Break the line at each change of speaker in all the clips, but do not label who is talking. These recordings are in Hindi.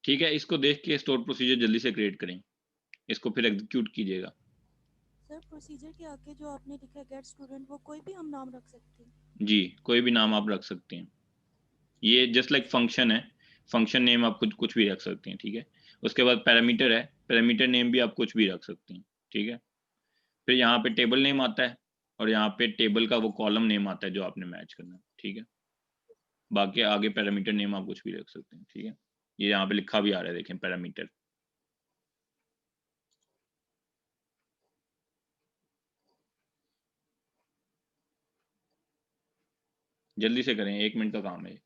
ठीक है, इसको देख के स्टोर प्रोसीजर जल्दी से क्रिएट करें, इसको फिर एग्जीक्यूट कीजिएगा।
सर प्रोसीजर के आगे जो आपने लिखा है गेट स्टूडेंट, वो कोई भी हम नाम रख सकते हैं?
जी, कोई भी नाम आप रख सकते हैं, ये जस्ट लाइक फंक्शन है, फंक्शन नेम आप कुछ भी रख सकते हैं। ठीक है, उसके बाद पैरामीटर है, पैरामीटर नेम भी आप कुछ भी रख सकते हैं। ठीक है, फिर यहाँ पे टेबल नेम आता है और यहाँ पे टेबल का वो कॉलम नेम आता है जो आपने मैच करना है। ठीक है, बाकी आगे पैरामीटर नेम आप कुछ भी रख सकते हैं। ठीक है, ये यहाँ पे लिखा भी आ रहा है, देखें पैरामीटर। जल्दी से करें, 1 मिनट का काम है।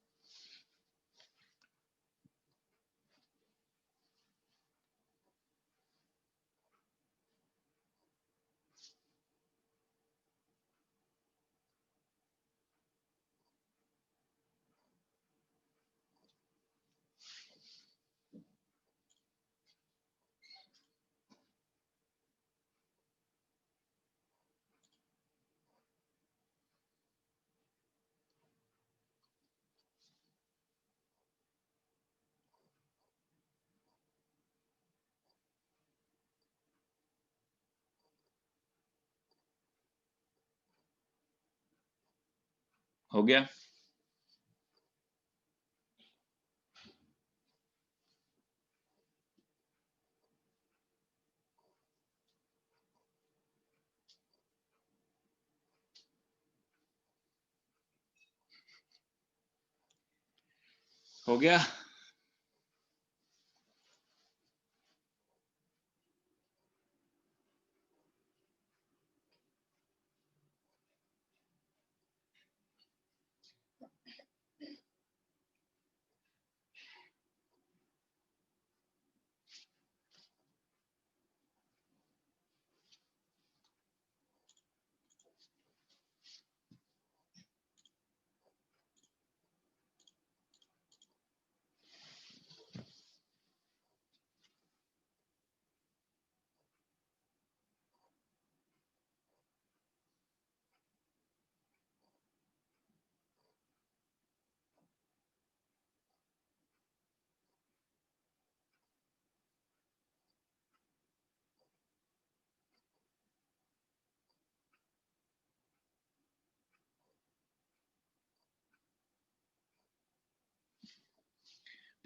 हो गया? हो गया?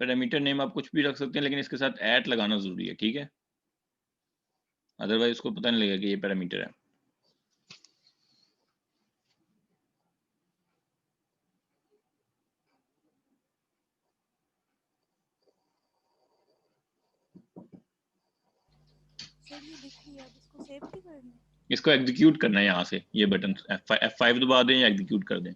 पैरामीटर नेम आप कुछ भी रख सकते हैं, लेकिन इसके साथ ऐट लगाना जरूरी है। ठीक है, अदरवाइज उसको पता नहीं लगेगा कि ये पैरामीटर है।
सर ये दिख लिया, अब इसको सेव भी करना है?
इसको एग्जीक्यूट करना है यहाँ से, ये बटन F5 दबा दें या एग्जीक्यूट कर दें।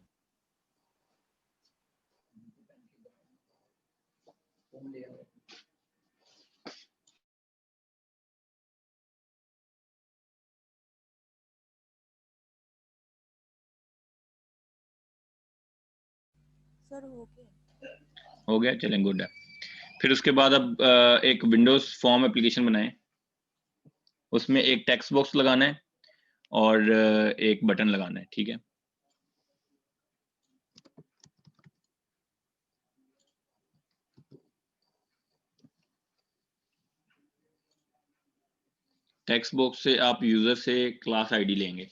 सर हो गया।
हो गया, चलें, गुड है। फिर उसके बाद अब एक विंडोज फॉर्म एप्लीकेशन बनाएं, उसमें एक टेक्स्ट बॉक्स लगाना है और एक बटन लगाना है। ठीक है, टेक्स्ट बॉक्स से आप यूजर से क्लास आईडी लेंगे,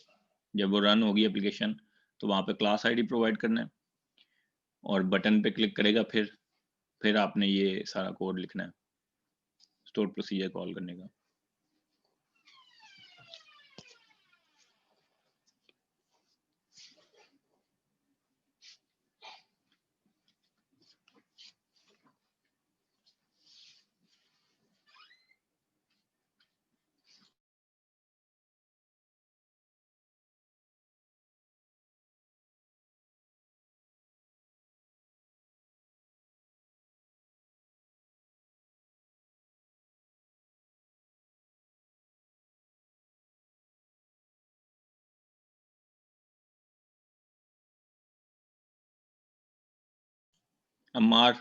जब वो रन होगी एप्लीकेशन तो वहां पे क्लास आईडी प्रोवाइड करना है और बटन पे क्लिक करेगा, फिर आपने ये सारा कोड लिखना है स्टोर प्रोसीजर कॉल करने का। अम्मार,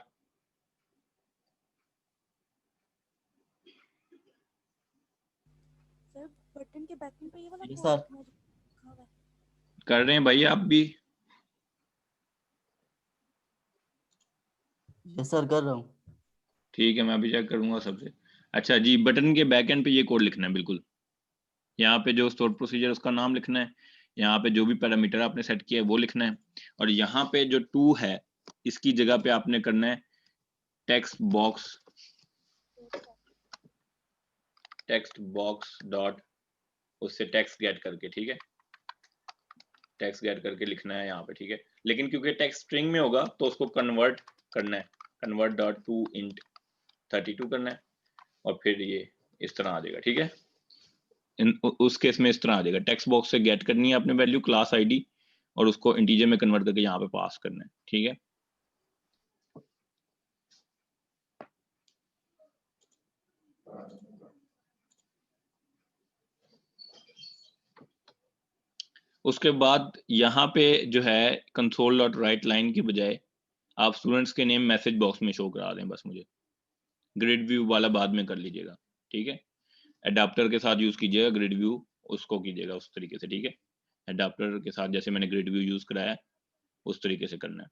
सर बटन के बैकएंड पे ये वाला
जी
कोड
सर।
लिखना है जो लिखा हुआ है।
कर रहे हैं भाई आप भी?
यस सर, कर रहा हूँ।
ठीक है, मैं अभी चेक करूंगा सबसे। अच्छा जी, बटन के बैक एंड पे ये कोड लिखना है बिल्कुल। यहाँ पे जो स्टोर प्रोसीजर उसका नाम लिखना है, यहाँ पे जो भी पैरामीटर आपने सेट किया है वो लिखना है, और यहाँ पे जो टू है इसकी जगह पे आपने करना है टेक्स्ट बॉक्स डॉट उससे टेक्स्ट गेट करके, ठीक है, टेक्स्ट गेट करके लिखना है यहाँ पे, ठीक है। लेकिन क्योंकि टेक्स्ट स्ट्रिंग में होगा तो उसको कन्वर्ट करना है, कन्वर्ट डॉट टू इंट 32 करना है, और फिर ये इस तरह आ जाएगा, ठीक है। उस केस में इस तरह आ जाएगा, टेक्स्ट बॉक्स से गेट करनी है आपने वैल्यू क्लास आईडी, और उसको इंटीजर में कन्वर्ट करके यहाँ पे पास करना है, ठीक है। उसके बाद यहाँ पे जो है कंसोल डॉट राइट लाइन की बजाय आप स्टूडेंट्स के नेम मैसेज बॉक्स में शो करा दें बस मुझे। ग्रिड व्यू वाला बाद में कर लीजिएगा, ठीक है। एडाप्टर के साथ यूज कीजिएगा ग्रिड व्यू, उसको कीजिएगा उस तरीके से, ठीक है। एडाप्टर के साथ जैसे मैंने ग्रिड व्यू यूज कराया उस तरीके से करना है,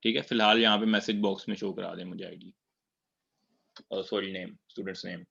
ठीक है। फिलहाल यहाँ पे मैसेज बॉक्स में शो करा दें मुझे ID, sorry name, students name.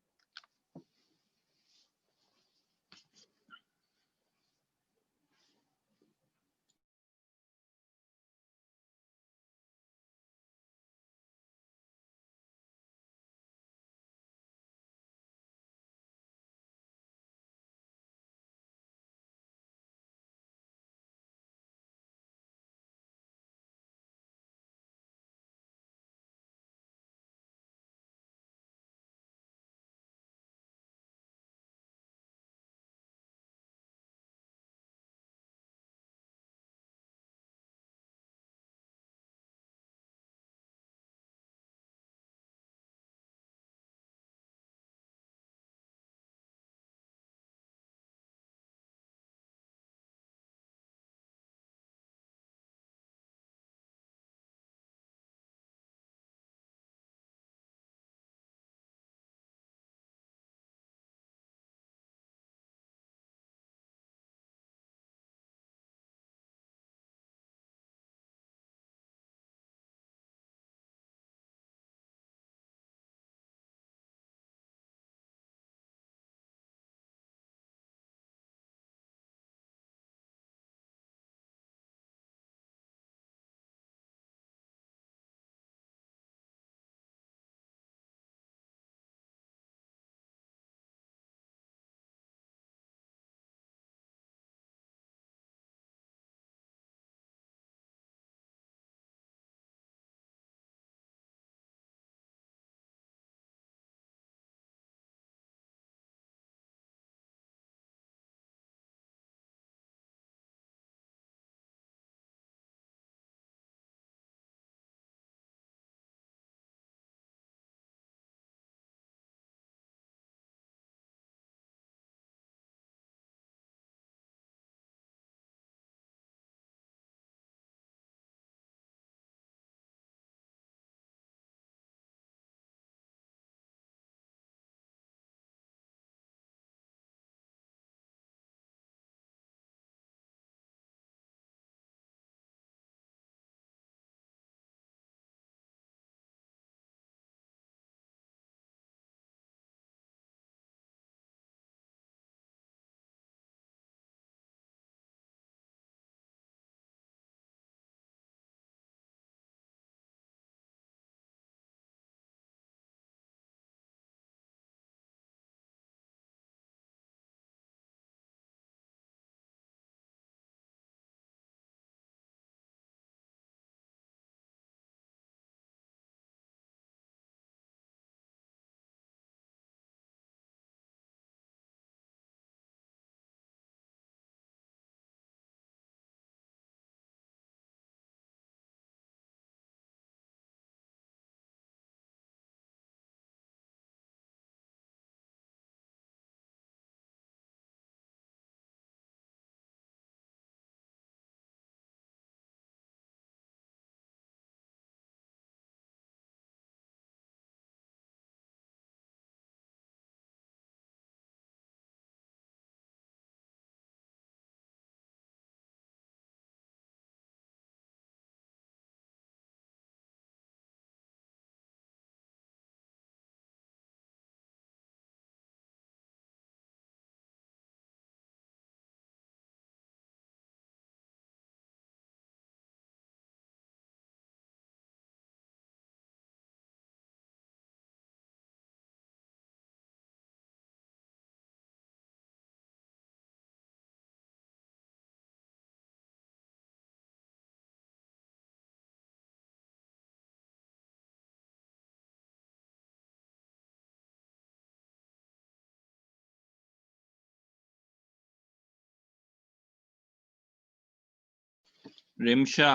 Rimsha,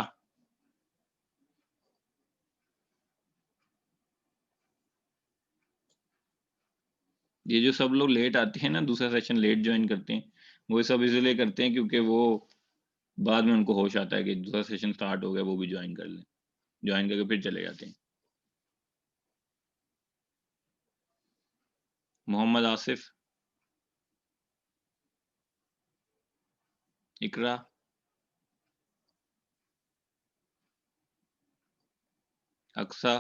ये जो सब लोग लेट आते हैं ना, दूसरा सेशन लेट ज्वाइन करते हैं, वो सब इसलिए करते हैं क्योंकि वो बाद में उनको होश आता है कि दूसरा सेशन स्टार्ट हो गया, वो भी ज्वाइन कर लें, ज्वाइन करके फिर चले जाते हैं। मोहम्मद आसिफ, इकरा, अक्सा,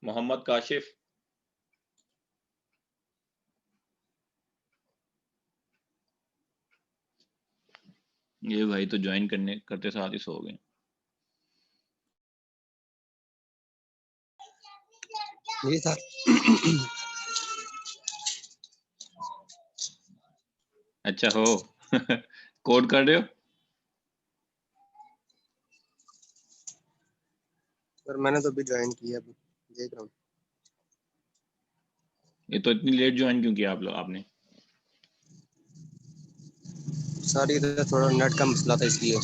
मोहम्मद काशिफ, ये भाई तो ज्वाइन करने करते साथ ही सो गए।
जी सर।
अच्छा हो कोड कर रहे हो?
सर मैंने तो अभी ज्वाइन किया, अभी देख रहा हूँ।
ये तो इतनी लेट ज्वाइन क्यों किया आप लोग आपने?
सर इधर थोड़ा नेट का मसला था इसलिए।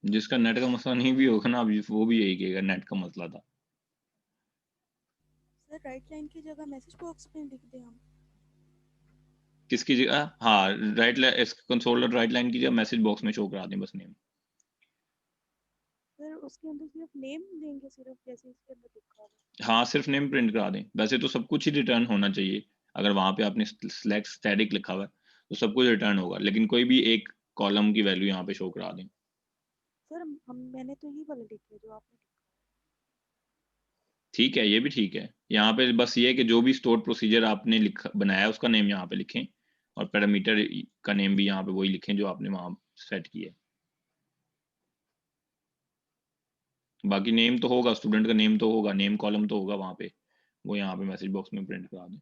जिसका नेट का मसला नहीं भी होगा ना, अभी वो भी यही कहेगा नेट का मसला था।
सर राइट लाइन की जगह मैसेज बॉक्स में लिख दें हम?
किसकी जगह? हाँ, right line, console right line की जगह मैसेज बॉक्स में शो करा दें बस नेम।
सर उसके अंदर सिर्फ नेम देंगे, सिर्फ जैसे इसके अंदर लिखा हुआ है?
हाँ, सिर्फ नेम प्रिंट करा दें। वैसे तो सब कुछ ही रिटर्न होना चाहिए, अगर वहां पे आपने सिलेक्ट स्टैटिक लिखा हुआ है तो सब कुछ रिटर्न होगा, लेकिन कोई भी एक कॉलम की वैल्यू यहाँ पे शो करा दें।
सर हम मैंने तो यही वाला लिखा है जो आपने लिखा
ठीक है, ये भी ठीक है। यहाँ पे बस ये है कि जो भी स्टोर प्रोसीजर आपने लिखा बनाया है उसका नेम यहाँ पे लिखें, और पैरामीटर का नेम भी यहाँ पे वही लिखें जो आपने वहां सेट किया है। बाकी नेम तो होगा, स्टूडेंट का नेम तो होगा, नेम कॉलम तो होगा वहां पे, वो यहाँ पे मैसेज बॉक्स में प्रिंट करा दें।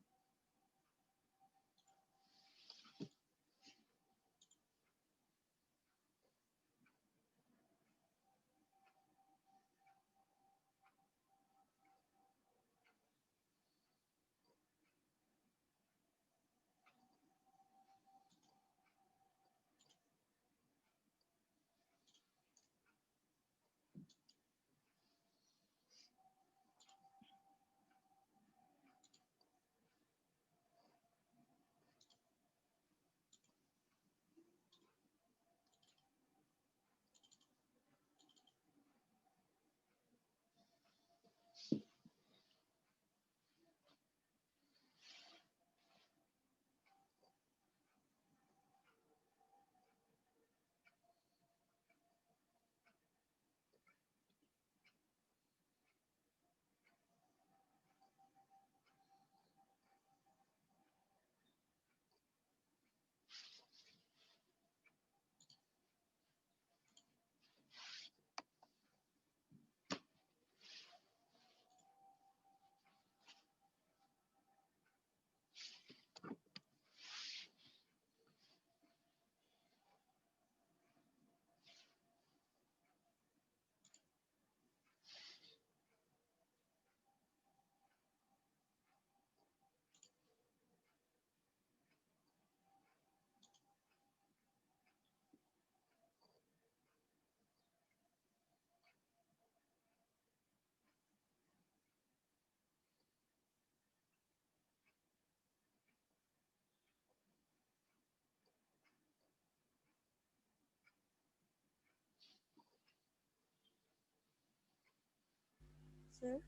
सर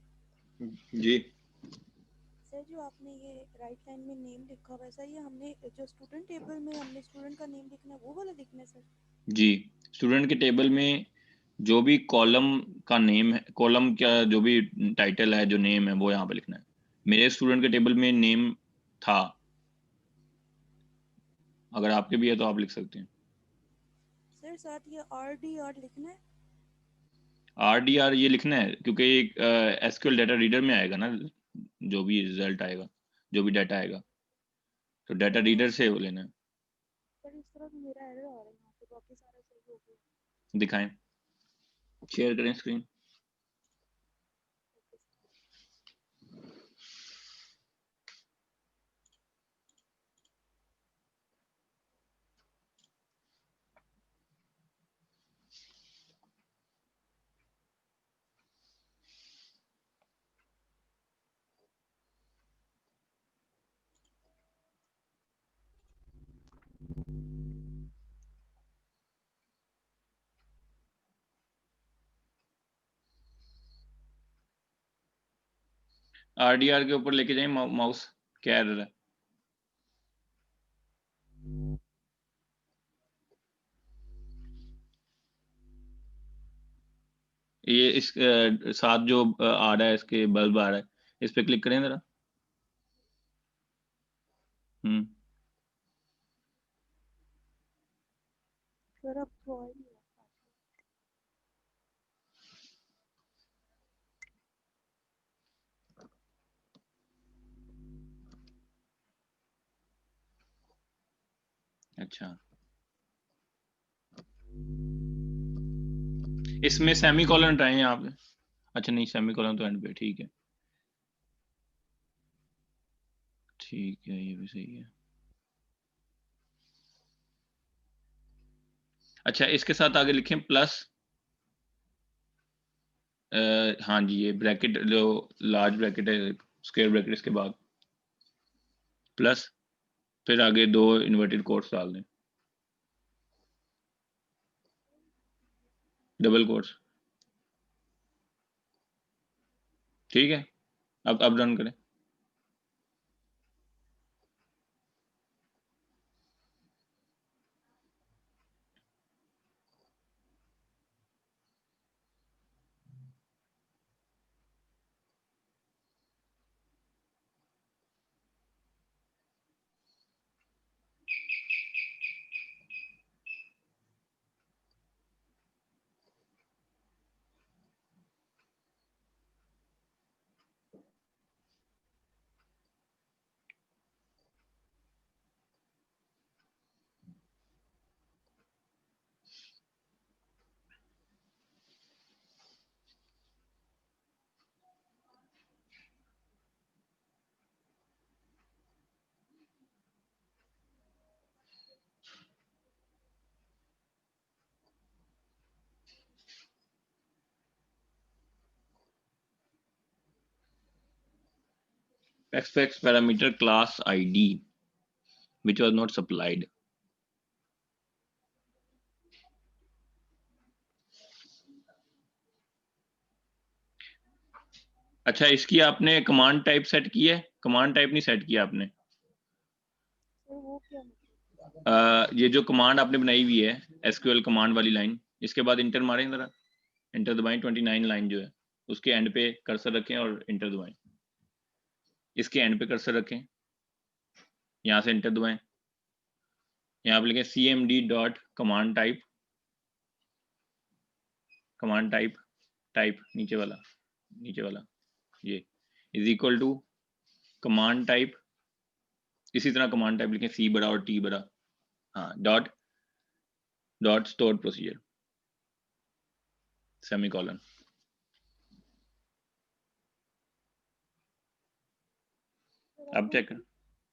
जी
सर जो आपने ये राइट लाइन में नेम लिखा हुआ है सर, ये हमने जो स्टूडेंट टेबल में हमने स्टूडेंट का नेम लिखना है वो वाला लिखना है सर?
जी, स्टूडेंट के टेबल में जो भी कॉलम का नेम है, कॉलम का जो भी टाइटल है, जो नेम है, वो यहाँ पे लिखना है। मेरे स्टूडेंट के टेबल में नेम था, अगर आपके भी है तो आप लिख सकते हैं।
सर साथ ये RDR लिखना है?
RDR ये लिखना है क्योंकि एक SQL डाटा रीडर में आएगा ना, जो भी रिजल्ट आएगा, जो भी डाटा आएगा, तो डाटा रीडर से वो लेना है।
सर इस तरह भी मेरा एरर आ रहा है यहाँ पे, बाकी सारा सही हो गया।
दिखाएं, शेयर करें स्क्रीन। RDR के ऊपर लेके जाएं माउस, क्या एरर है? ये इस साथ जो आ रहा है, इसके बल्ब आ रहा है, इस पे क्लिक करें जरा।
सर अब तो आ ही नहीं रहा।
अच्छा, इसमें सेमी कॉलन हटाएं यहाँ पे। अच्छा नहीं, सेमी कॉलन तो एंड पे, ठीक है ठीक है, ये भी सही है। अच्छा, इसके साथ आगे लिखें प्लस, हाँ जी, ये ब्रैकेट जो लार्ज ब्रैकेट है, स्क्वायर ब्रैकेट, इसके बाद प्लस, फिर आगे 2 इन्वर्टेड कोट्स डाल दें, डबल कोट्स, ठीक है। अब रन करें। expects parameter class ID which was not supplied। अच्छा, इसकी आपने कमांड टाइप सेट की है? कमांड टाइप नहीं सेट किया आपने।
सर वो क्या मतलब?
ये जो कमांड आपने बनाई हुई है, SQL कमांड वाली लाइन, इसके बाद इंटर मारें जरा, इंटर दबाएं, 29 लाइन जो है उसके एंड पे कर्सर रखें और इंटर दबाएं। इसके एंड पे कर्सर रखें, यहाँ से इंटर दबाएं, यहाँ पे लिखें cmd dot command type, command type, type नीचे वाला ये is equal to command type, इसी तरह कमांड टाइप लिखें, C बड़ा और T बड़ा, हाँ, डॉट स्टोर प्रोसीजर, सेमीकोलन। अब चेक करें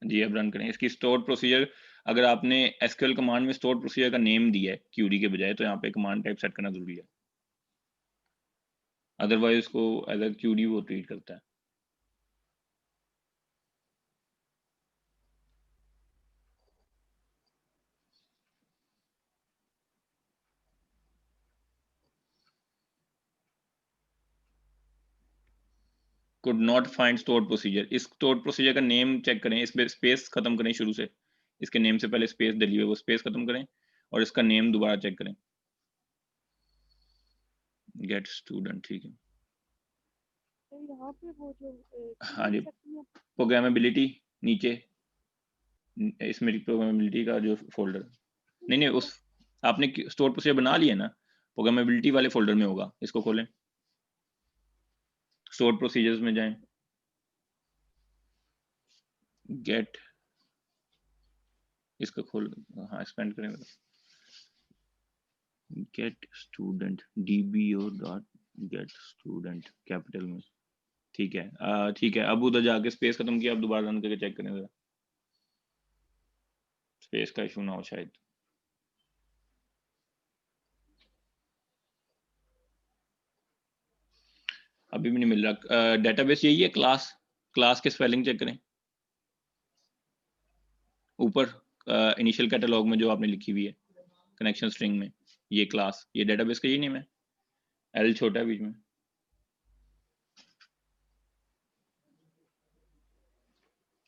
जी, अब रन करें। इसकी स्टोर प्रोसीजर, अगर आपने SQL कमांड में स्टोर प्रोसीजर का नेम दिया है क्यूरी के बजाय, तो यहाँ पे कमांड टाइप सेट करना जरूरी है, अदरवाइज उसको एज अ क्यूरी वो ट्रीट करता है। Could not find stored procedure, इस स्टोर्ड प्रोसीजर का नेम चेक करें, इस पे स्पेस खत्म करें शुरू से, इसके नेम से पहले स्पेस डली हुई है वो स्पेस खत्म करें और इसका नेम दोबारा चेक करें, गेट स्टूडेंट, ठीक है।
तो यहाँ पे वो जो
हाँ जी, प्रोग्रामेबिलिटी नीचे, इसमें प्रोग्रामेबिलिटी का जो फोल्डर, नहीं उस आपने स्टोर प्रोसीजर बना लिया ना, प्रोग्रामेबिलिटी वाले फोल्डर में होगा, इसको खोलें, स्टोर प्रोसीजर्स में जाएं, गेट, इसका खोल, हाँ एक्सपेंड करें, get student dbo dot get student capital में, ठीक है। ठीक है, अब उधर जाके स्पेस खत्म किया, अब दोबारा रन करके चेक करें जरा, स्पेस का इशू ना हो शायद। अभी भी नहीं मिल रहा। डेटाबेस यही है, क्लास, क्लास के स्पेलिंग चेक करें ऊपर, इनिशियल कैटलॉग में जो आपने लिखी हुई है कनेक्शन स्ट्रिंग में, ये क्लास, ये डेटाबेस का यही नेम है, एल छोटा है बीच में।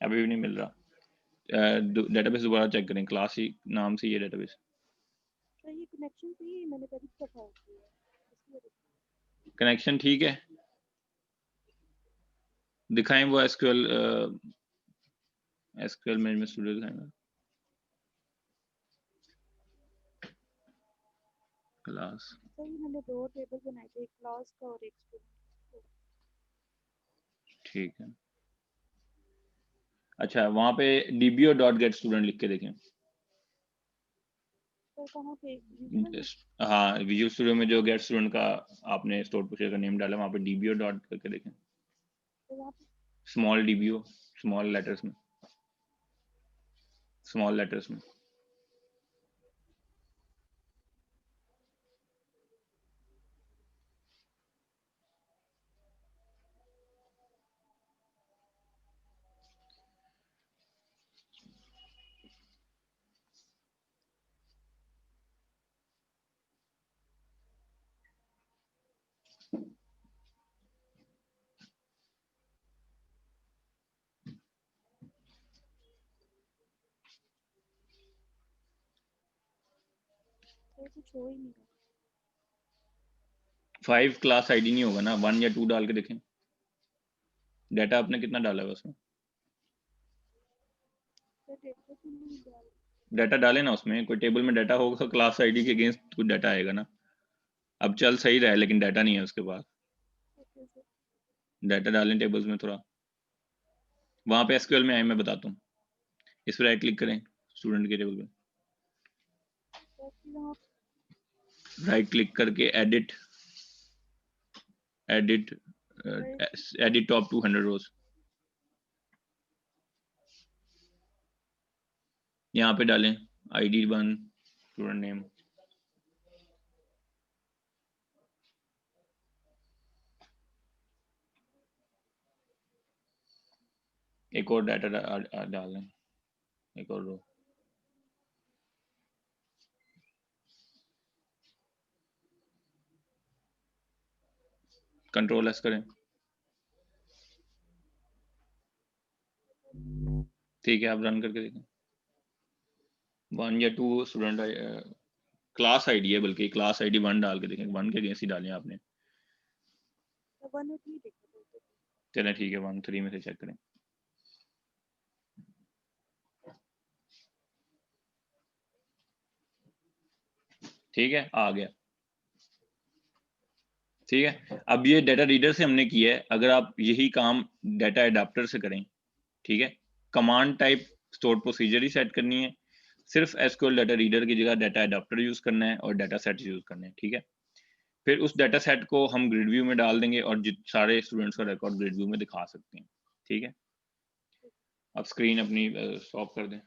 अभी भी नहीं मिल रहा। डेटाबेस दोबारा चेक करें, क्लास ही नाम से ये डेटाबेस,
तो ये कनेक्शन से ही मैंने पहले दफा होती है इसकी वजह से।
कनेक्शन ठीक है, दिखाएं वो एसक्यूएल, एसक्यूएल मैनेजमेंट स्टूडियो दिखाएंगे, क्लास,
सर ये मैंने दो टेबल बनाए थे, एक क्लास का और एक स्टूडेंट।
ठीक है। अच्छा, वहां पे dbo डॉट गेट स्टूडेंट लिख के देखें।
सर कहाँ पे विजुअल?
हाँ, विजुअल स्टूडियो में जो गेट स्टूडेंट का आपने स्टोर प्रोसीजर का नेम डाला, वहां पे dbo डॉट करके देखें,
तो वहाँ पे
स्मॉल dbo, स्मॉल लेटर्स में, स्मॉल लेटर्स में।
सर कुछ हो ही नहीं रहा।
5 क्लास आईडी नहीं होगा ना, 1 या 2 डाल के देखें, डाटा आपने कितना डाला है उसमें,
सर टेबल में नहीं डाल।
डाटा डाले ना उसमें, कोई टेबल में डाटा होगा, क्लास आईडी के अगेंस्ट कुछ डाटा आएगा ना। अब चल सही रहा है लेकिन डाटा नहीं है उसके पास,
ओके सर।
डाटा डालें टेबल्स में थोड़ा, वहां पे एसक्यूएल में आए, मैं बताता हूँ, इस पर राइट क्लिक करें स्टूडेंट के टेबल पे,
सर फिर यहाँ
राइट क्लिक करके एडिट, एडिट, एडिट टॉप 200 रोज, यहाँ पे डालें ID 1 स्टूडेंट नेम, एक और डाटा डाल दें, एक और रो, कंट्रोल एस करें, ठीक है, आप रन करके देखें, 1 या 2 स्टूडेंट, क्लास आईडी है, बल्कि क्लास आईडी 1 डाल के देखें, 1 के अगेंस्ट ही डालें आपने,
तो 1 और 3 देखो तो
चलें ठीक है, 1 3 में से चेक करें, ठीक है, आ गया, ठीक है। अब ये डाटा रीडर से हमने किया है, अगर आप यही काम डाटा एडाप्टर से करें, ठीक है, कमांड टाइप स्टोर प्रोसीजर ही सेट करनी है, सिर्फ एसक्यूएल डाटा रीडर की जगह डाटा एडाप्टर यूज करना है और डाटा सेट यूज करने हैं, ठीक है। फिर उस डाटा सेट को हम ग्रिड व्यू में डाल देंगे और सारे स्टूडेंट्स का रिकॉर्ड ग्रिड व्यू में दिखा सकते हैं, ठीक है। अब स्क्रीन अपनी स्टॉप कर दें,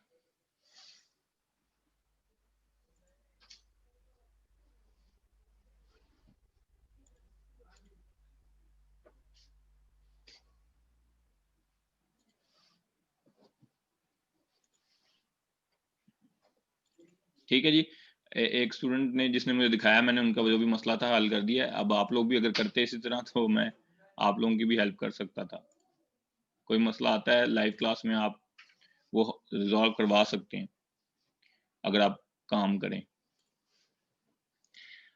ठीक है जी। एक स्टूडेंट ने जिसने मुझे दिखाया, मैंने उनका जो भी मसला था हल कर दिया है। अब आप लोग भी अगर करते इसी तरह तो मैं आप लोगों की भी हेल्प कर सकता था। कोई मसला आता है लाइव क्लास में, आप वो रिजॉल्व करवा सकते हैं अगर आप काम करें।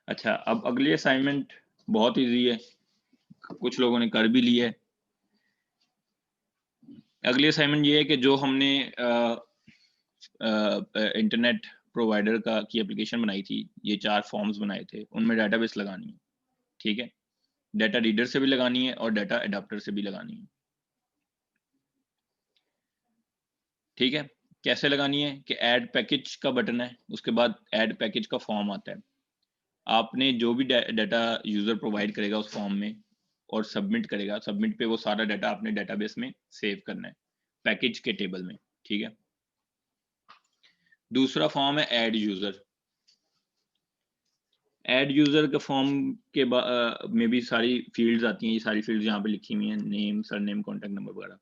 अच्छा, अब अगली असाइनमेंट बहुत इजी है, कुछ लोगों ने कर भी लिया है। अगली असाइनमेंट ये है कि जो हमने इंटरनेट प्रोवाइडर का की एप्लीकेशन बनाई थी, ये 4 फॉर्म्स बनाए थे, उनमें डेटाबेस लगानी है। ठीक है, डाटा रीडर से भी लगानी है और डाटा एडाप्टर से भी लगानी है। ठीक है, कैसे लगानी है कि ऐड पैकेज का बटन है, उसके बाद ऐड पैकेज का फॉर्म आता है। आपने जो भी डाटा यूजर प्रोवाइड करेगा उस फॉर्म में और सबमिट करेगा, सबमिट पे वो सारा डाटा अपने डेटाबेस में सेव करना है पैकेज के टेबल में। ठीक है, दूसरा फॉर्म है ऐड यूजर। ऐड यूजर के फॉर्म के में भी सारी फील्ड्स आती हैं, ये सारी फील्ड्स यहाँ पे लिखी हुई हैं, नेम, सरनेम, कॉन्टैक्ट नंबर वगैरह।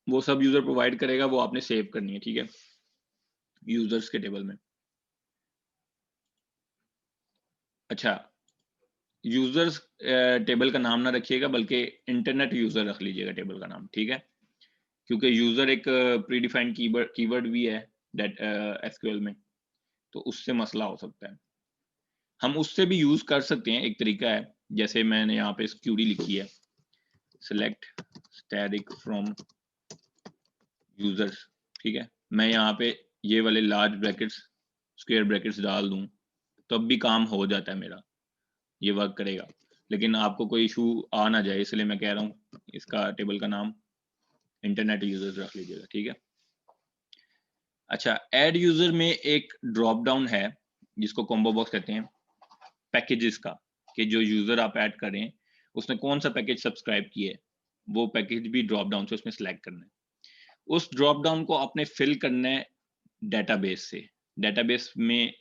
वो सब यूजर प्रोवाइड करेगा, वो आपने सेव करनी है। ठीक है, यूजर्स के टेबल में। अच्छा, यूजर्स टेबल का नाम ना रखिएगा, बल्कि इंटरनेट यूजर रख लीजिएगा टेबल का नाम। ठीक है, क्योंकि यूजर एक प्री डिफाइंड कीवर्ड भी है एसक्यूएल में, तो उससे मसला हो सकता है। हम उससे भी यूज कर सकते हैं, एक तरीका है, जैसे मैंने यहाँ पे क्यूरी लिखी है, सिलेक्ट स्टैटिक फ्रॉम यूजर्स। ठीक है, मैं यहाँ पे ये वाले लार्ज ब्रैकेट्स, स्क्वायर ब्रैकेट्स डाल दूं, तब भी काम हो जाता है मेरा, ये वर्क करेगा। लेकिन आपको कोई इशू आ ना जाए, इसलिए मैं कह रहा हूँ इसका टेबल का नाम इंटरनेट यूजर्स रख लीजिएगा। ठीक है, अच्छा, ऐड यूजर में एक ड्रॉप डाउन है जिसको कॉम्बो बॉक्स कहते हैं, पैकेजेस का, कि जो यूजर आप ऐड कर रहे हैं उसने कौन सा पैकेज सब्सक्राइब किया है, वो पैकेज भी ड्रॉप डाउन से उसमें सेलेक्ट करना है। उस ड्रॉप डाउन को आपने फिल करना है डेटाबेस से। डेटाबेस में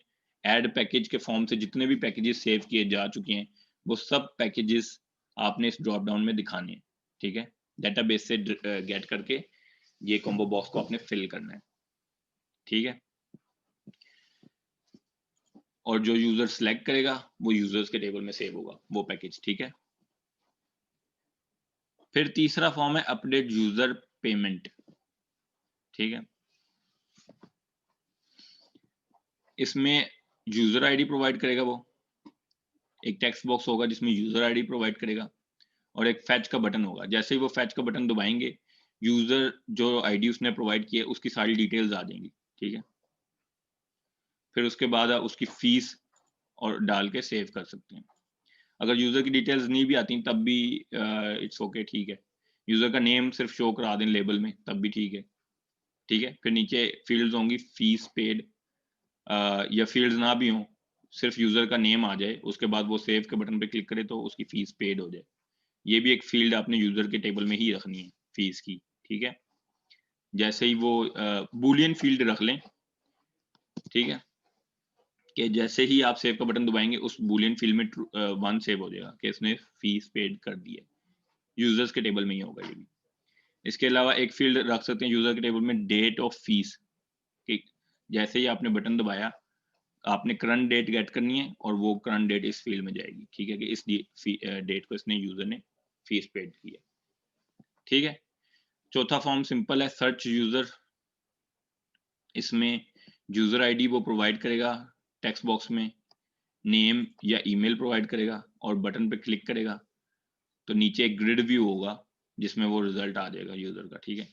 ऐड पैकेज के फॉर्म से जितने भी पैकेजेस सेव किए जा चुके हैं, वो सब पैकेजेस आपने इस ड्रॉप डाउन में दिखाने हैं। ठीक है, डेटाबेस से गेट करके ये कॉम्बो बॉक्स को आपने फिल करना है। ठीक है, और जो यूजर सेलेक्ट करेगा वो यूजर्स के टेबल में सेव होगा वो पैकेज। ठीक है, फिर तीसरा फॉर्म है अपडेट यूजर पेमेंट। ठीक है, इसमें यूजर आईडी प्रोवाइड करेगा, वो एक टेक्स्ट बॉक्स होगा जिसमें यूजर आईडी प्रोवाइड करेगा और एक फैच का बटन होगा। जैसे ही वो फैच का बटन दबाएंगे, यूजर जो आईडी उसने प्रोवाइड की है उसकी सारी डिटेल्स आ जाएंगी। ठीक है, फिर उसके बाद आप उसकी फीस और डाल के सेव कर सकते हैं। अगर यूजर की डिटेल्स नहीं भी आती तब भी इट्स ओके। ठीक है, यूजर का नेम सिर्फ शो करा दें लेबल में, तब भी ठीक है। ठीक है, फिर नीचे फील्ड्स होंगी, फीस पेड, या फील्ड्स ना भी हों, सिर्फ यूजर का नेम आ जाए, उसके बाद वो सेव के बटन पे क्लिक करे तो उसकी फीस पेड हो जाए। ये भी एक फील्ड आपने यूजर के टेबल में ही रखनी है, फीस की। ठीक है, जैसे ही वो बूलियन फील्ड रख लें। ठीक है, कि जैसे ही आप सेव का बटन दबाएंगे उस बूलियन फील्ड में 1 सेव हो जाएगा कि इसने फीस पेड कर दी है। यूजर्स के टेबल में ही होगा ये भी। इसके अलावा एक फील्ड रख सकते हैं यूजर के टेबल में, डेट ऑफ फीस। ठीक, जैसे ही आपने बटन दबाया, आपने करंट डेट गेट करनी है और वो करंट डेट इस फील्ड में जाएगी। ठीक है, कि इस डेट को इसने यूजर ने फीस पेड की है। ठीक है, चौथा फॉर्म सिंपल है, सर्च यूजर। इसमें यूजर आईडी वो प्रोवाइड करेगा टेक्स्ट बॉक्स में, नेम या ईमेल प्रोवाइड करेगा और बटन पे क्लिक करेगा तो नीचे एक ग्रिड व्यू होगा जिसमें वो रिजल्ट आ जाएगा यूजर का। ठीक है,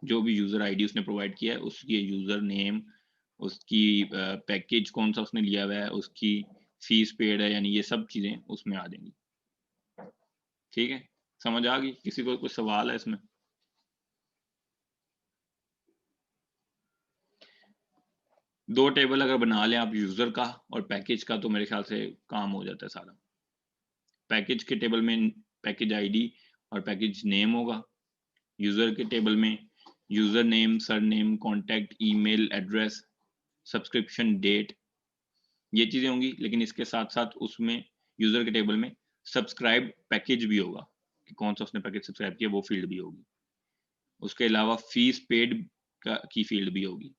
जो भी यूजर आईडी उसने प्रोवाइड किया है, उसकी यूजर नेम, उसकी पैकेज कौन सा उसने लिया हुआ है, उसकी फीस पेड है, यानी ये सब चीजें उसमें आ जाएंगी। ठीक है, समझ आ गई? किसी को कुछ सवाल है इसमें? दो टेबल अगर बना लें आप, यूजर का और पैकेज का, तो मेरे ख्याल से काम हो जाता है सारा। पैकेज के टेबल में पैकेज आईडी और पैकेज नेम होगा, यूजर के टेबल में user name, surname, contact, email address, subscription date, ये चीजें होंगी। लेकिन इसके साथ साथ उसमें यूजर के टेबल में सब्सक्राइब पैकेज भी होगा कि कौन सा उसने पैकेज सब्सक्राइब किया, वो फील्ड भी होगी। उसके अलावा फीस पेड की फील्ड भी होगी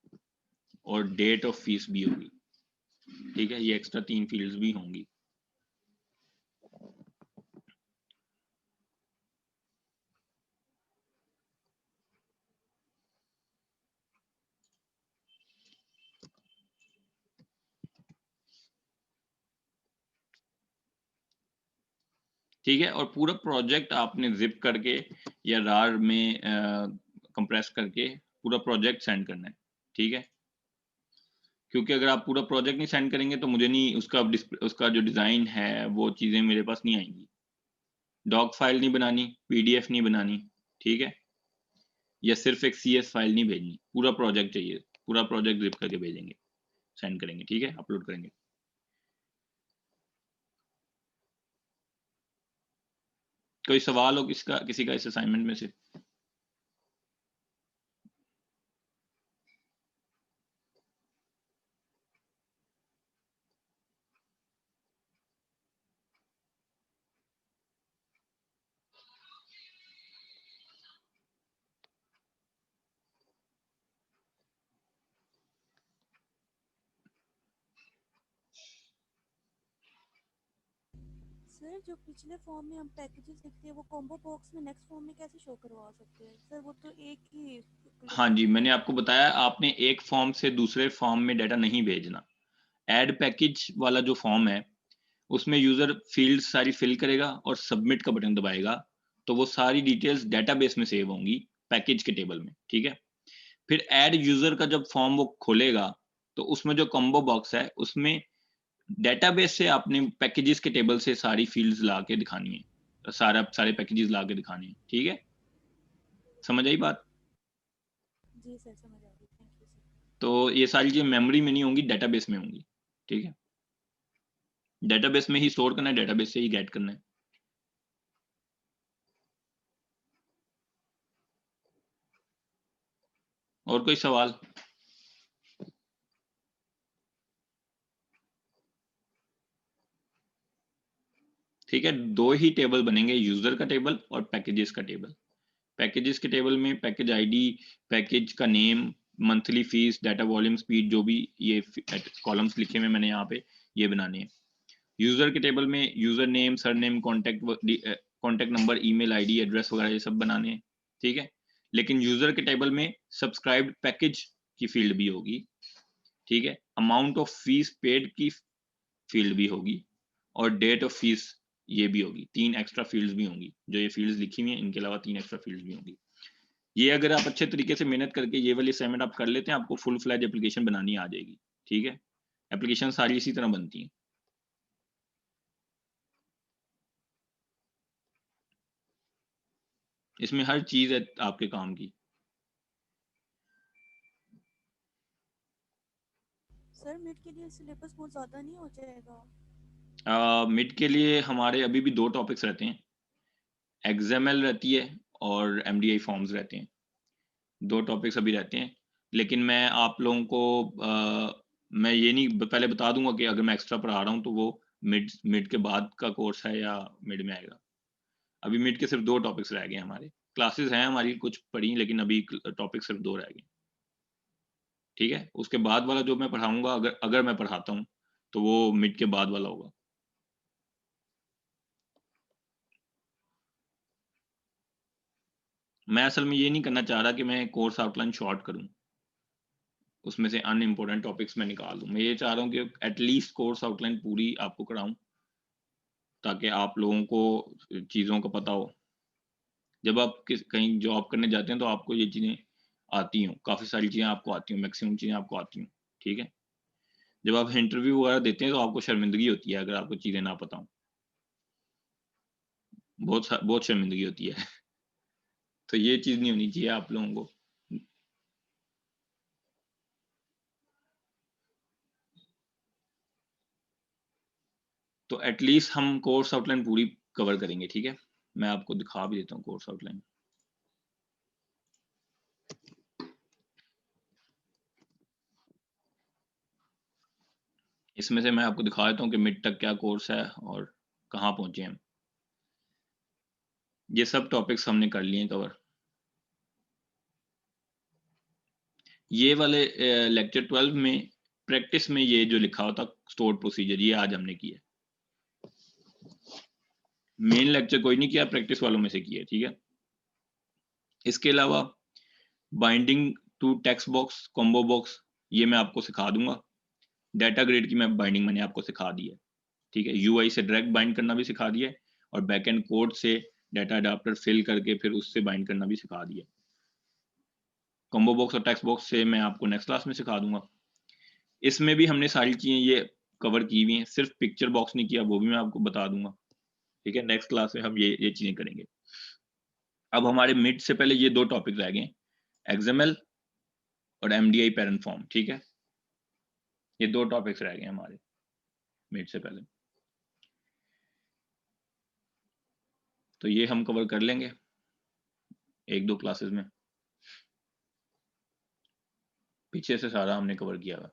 और डेट ऑफ फीस भी होगी। ठीक है, ये एक्स्ट्रा 3 फील्ड्स भी होंगी। ठीक है, और पूरा प्रोजेक्ट आपने जिप करके या रार में कंप्रेस करके पूरा प्रोजेक्ट सेंड करना है, ठीक है। क्योंकि अगर आप पूरा प्रोजेक्ट नहीं सेंड करेंगे तो मुझे नहीं उसका जो डिज़ाइन है वो चीज़ें मेरे पास नहीं आएंगी। डॉक फाइल नहीं बनानी, पीडीएफ नहीं बनानी, ठीक है, या सिर्फ एक सीएस फाइल नहीं भेजनी, पूरा प्रोजेक्ट चाहिए, पूरा प्रोजेक्ट जिप करके भेजेंगे, सेंड करेंगे, ठीक है, अपलोड करेंगे। कोई सवाल हो किसी का इस असाइनमेंट में से?
सर जो पिछले फॉर्म में हम पैकेजेस लिखते हैं वो कॉम्बो बॉक्स में नेक्स्ट फॉर्म में कैसे शो करवा सकते हैं सर? वो तो एक ही
हाँ जी, मैंने आपको बताया, आपने एक फॉर्म से दूसरे फॉर्म में डाटा नहीं भेजना। ऐड पैकेज वाला जो फॉर्म है उसमें यूजर फील्ड सारी फिल करेगा और सबमिट का बटन दबाएगा, तो वो सारी डिटेल्स डेटाबेस में सेव होंगी पैकेज के टेबल में, ठीक है। फिर ऐड यूजर का जब फॉर्म वो खोलेगा तो उसमें जो कॉम्बो बॉक्स है उसमें डेटाबेस से आपने पैकेजेस के टेबल से सारी फील्ड्स ला के दिखानी है, सारे पैकेजेस ला के दिखाने हैं, ठीक है। समझ आई बात?
जी सर, समझ आ गई, थैंक यू सर।
तो ये सारी चीजें मेमोरी में नहीं होंगी, डेटाबेस में होंगी, ठीक है। डेटाबेस में ही स्टोर करना है, डेटाबेस से ही गेट करना है। और कोई सवाल? ठीक है, दो ही टेबल बनेंगे, यूजर का टेबल और पैकेजेस का टेबल। पैकेजेस के टेबल में पैकेज आईडी, पैकेज का name, monthly fees, data volume, speed, जो भी ये कॉलम्स लिखे हुए मैंने यहाँ पे ये बनाने हैं। यूजर के टेबल में user name, surname, contact number, email ID, address वगैरह ये सब बनाने हैं, ठीक है। लेकिन यूजर के टेबल में सब्सक्राइब्ड पैकेज की फील्ड भी होगी, ठीक है। अमाउंट ऑफ फीस पेड की फील्ड भी होगी और डेट ऑफ फीस ये भी होगी। 3 एक्स्ट्रा फील्ड्स भी होंगी, जो ये फील्ड्स लिखी हुई हैं इनके अलावा 3 एक्स्ट्रा फील्ड्स भी होंगी। ये अगर आप अच्छे तरीके से मेहनत करके ये वाली असाइनमेंट आप कर लेते हैं, आपको फुल फ्लैज एप्लीकेशन बनानी आ जाएगी, ठीक है। एप्लीकेशन सारी इसी तरह बनती हैं। इसमें हर चीज है आपके काम की।
सर मिड के लिए सिलेबस बहुत ज़्यादा नहीं हो जाएगा?
मिड के लिए हमारे अभी भी 2 टॉपिक्स रहते हैं, एक्सएमएल रहती है और एमडीआई फॉर्म्स रहते हैं। 2 टॉपिक्स अभी रहते हैं, लेकिन मैं आप लोगों को मैं ये नहीं पहले बता दूंगा कि अगर मैं एक्स्ट्रा पढ़ा रहा हूँ तो वो मिड के बाद का कोर्स है या मिड में आएगा। अभी मिड के सिर्फ 2 टॉपिक्स रह गए हमारे, क्लासेस हैं हमारी कुछ पढ़ी, लेकिन अभी टॉपिक सिर्फ 2 रह गए, ठीक है। उसके बाद वाला जो मैं पढ़ाऊंगा, अगर मैं पढ़ाता हूँ तो वो मिड के बाद वाला होगा। मैं असल में ये नहीं करना चाह रहा कि मैं कोर्स आउटलाइन शॉर्ट करूं, उसमें से अनइम्पोर्टेंट टॉपिक्स मैं निकाल दूं। मैं ये चाह रहा हूँ कि एटलीस्ट कोर्स आउटलाइन पूरी आपको कराऊं, ताकि आप लोगों को चीज़ों का पता हो। जब आप कहीं जॉब करने जाते हैं तो आपको ये चीज़ें आती हों, काफ़ी सारी चीज़ें आपको आती हों, मैक्सिमम चीज़ें आपको आती हों, ठीक है। जब आप इंटरव्यू वगैरह देते हैं तो आपको शर्मिंदगी होती है अगर आपको चीज़ें ना पता हों, बहुत शर्मिंदगी होती है। तो ये चीज़ नहीं होनी चाहिए आप लोगों को। तो एटलीस्ट हम कोर्स आउटलाइन पूरी कवर करेंगे, ठीक है। मैं आपको दिखा भी देता हूँ कोर्स आउटलाइन। इसमें से मैं आपको दिखा देता हूँ कि मिड तक क्या कोर्स है और कहाँ पहुंचे हम। ये सब टॉपिक्स हमने कर लिए कवर। ये वाले लेक्चर 12 में प्रैक्टिस में ये जो लिखा होता स्टोर प्रोसीजर, ये आज हमने किया। मेन लेक्चर कोई नहीं किया, प्रैक्टिस वालों में से किया, ठीक है। इसके अलावा binding to text box, combo box, ये मैं आपको सिखा दूंगा। डाटा ग्रिड की मैं बाइंडिंग मैंने आपको सिखा दी है, ठीक है। यूआई से डायरेक्ट बाइंड करना भी सिखा दिया है और बैकएंड कोड से डाटा अडाप्टर फिल करके फिर उससे बाइंड करना भी सिखा दिया। कॉम्बो बॉक्स और टेक्स्ट बॉक्स से मैं आपको नेक्स्ट क्लास में सिखा दूंगा। इसमें भी हमने सारी चीजें ये कवर की हुई हैं, सिर्फ पिक्चर बॉक्स नहीं किया, वो भी मैं आपको बता दूंगा। ठीक है, नेक्स्ट क्लास में हम ये चीजें करेंगे। अब हमारे मिड से पहले ये 2 टॉपिक रह गए, XML और MDI पैरेंट फॉर्म। ठीक है, ये 2 टॉपिक्स रह गए हमारे मिड से पहले, तो ये हम कवर कर लेंगे 1-2 क्लासेस में। पीछे से सारा हमने कवर किया हुआ।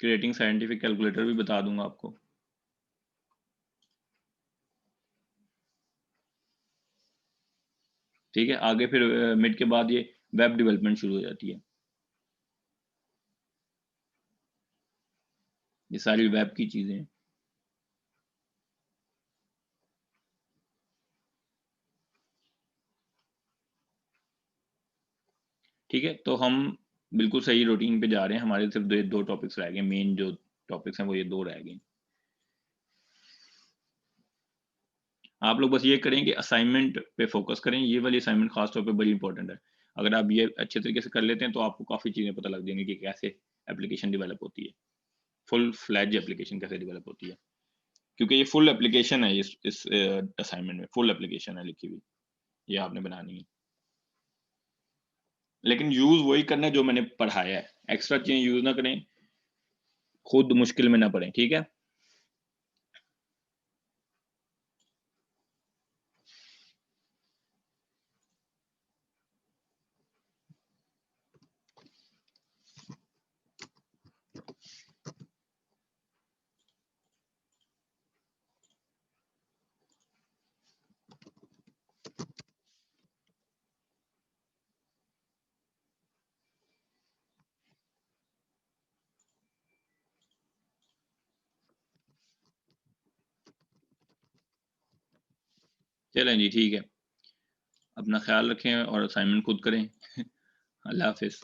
क्रिएटिंग साइंटिफिक कैलकुलेटर भी बता दूंगा आपको। ठीक है, आगे फिर मिड के बाद ये वेब डेवलपमेंट शुरू हो जाती है। ये सारी वेब की चीजें हैं। ठीक है, तो हम बिल्कुल सही रूटीन पे जा रहे हैं। हमारे सिर्फ 2 टॉपिक्स रह गए, मेन जो टॉपिक्स हैं वो ये 2 रह गए। आप लोग बस ये करें कि असाइनमेंट पे फोकस करें। ये वाली असाइनमेंट खास तौर पे बड़ी इंपॉर्टेंट है। अगर आप ये अच्छे तरीके से कर लेते हैं तो आपको काफ़ी चीज़ें पता लग जाएंगी कि कैसे एप्लीकेशन डेवलप होती है, फुल फ्लैज एप्लीकेशन कैसे डेवलप होती है, क्योंकि ये फुल एप्लीकेशन है। इस असाइनमेंट में फुल एप्लीकेशन है लिखी हुई, ये आपने बनानी है। लेकिन यूज वही करना है जो मैंने पढ़ाया है, एक्स्ट्रा चीजें यूज ना करें, खुद मुश्किल में ना पड़े। ठीक है, चलें जी, ठीक है। अपना ख्याल रखें और असाइनमेंट खुद करें। अल्लाह हाफिज।